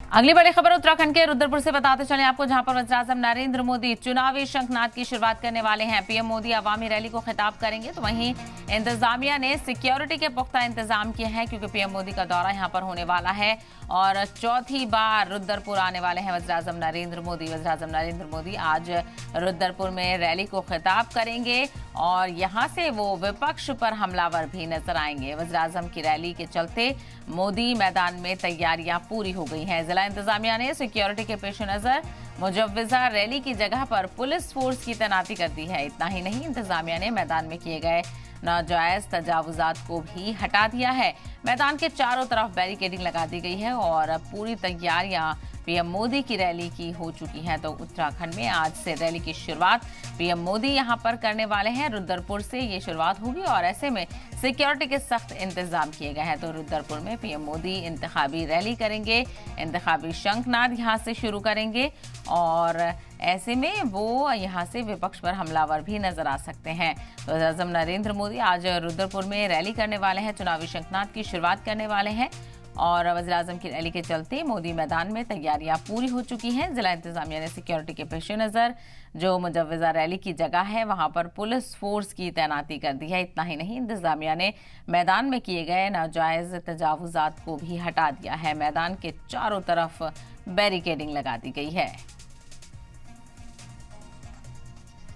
अगली बड़ी खबर उत्तराखंड के रुद्रपुर से बताते चले आपको, जहां पर वज़ीर-ए-आज़म नरेंद्र मोदी चुनावी शंखनाद की शुरुआत करने वाले हैं। पीएम मोदी अवामी रैली को खिताब करेंगे, तो वहीं इंतजामिया ने सिक्योरिटी के पुख्ता इंतजाम किए हैं, क्योंकि पीएम मोदी का दौरा यहां पर होने वाला है और चौथी बार रुद्रपुर आने वाले हैं वज़ीर-ए-आज़म नरेंद्र मोदी। वज़ीर-ए-आज़म नरेंद्र मोदी आज रुद्रपुर में रैली को खिताब करेंगे और यहां से वो विपक्ष पर हमलावर भी नजर आएंगे। वज़ीर-ए-आज़म की रैली के चलते मोदी मैदान में तैयारियां पूरी हो गई हैं। जिला इंतजामिया ने सिक्योरिटी के पेश नजर मुजव्वजा रैली की जगह पर पुलिस फोर्स की तैनाती कर दी है। इतना ही नहीं, इंतजामिया ने मैदान में किए गए नाजायज तजावुजात को भी हटा दिया है। मैदान के चारों तरफ बैरिकेडिंग लगा दी गई है और पूरी तैयारियां पीएम मोदी की रैली की हो चुकी हैं। तो उत्तराखंड में आज से रैली की शुरुआत पीएम मोदी यहां पर करने वाले हैं। रुद्रपुर से ये शुरुआत होगी और ऐसे में सिक्योरिटी के सख्त इंतजाम किए गए हैं। तो रुद्रपुर में पीएम मोदी इंतखाबी रैली करेंगे, इंतखाबी शंखनाद यहां से शुरू करेंगे और ऐसे में वो यहां से विपक्ष पर हमलावर भी नजर आ सकते हैं। तो वज़ीर-ए-आज़म नरेंद्र मोदी आज रुद्रपुर में रैली करने वाले हैं, चुनावी शंखनाद की शुरुआत करने वाले हैं और वज़ीर-ए-आज़म की रैली के चलते मोदी मैदान में तैयारियां पूरी हो चुकी हैं। जिला इंतजामिया ने सिक्योरिटी के पेश नज़र जो मुजव्वजा रैली की जगह है वहां पर पुलिस फोर्स की तैनाती कर दी है। इतना ही नहीं, इंतजामिया ने मैदान में किए गए नाजायज तजावुजात को भी हटा दिया है। मैदान के चारों तरफ बैरिकेडिंग लगा दी गई है।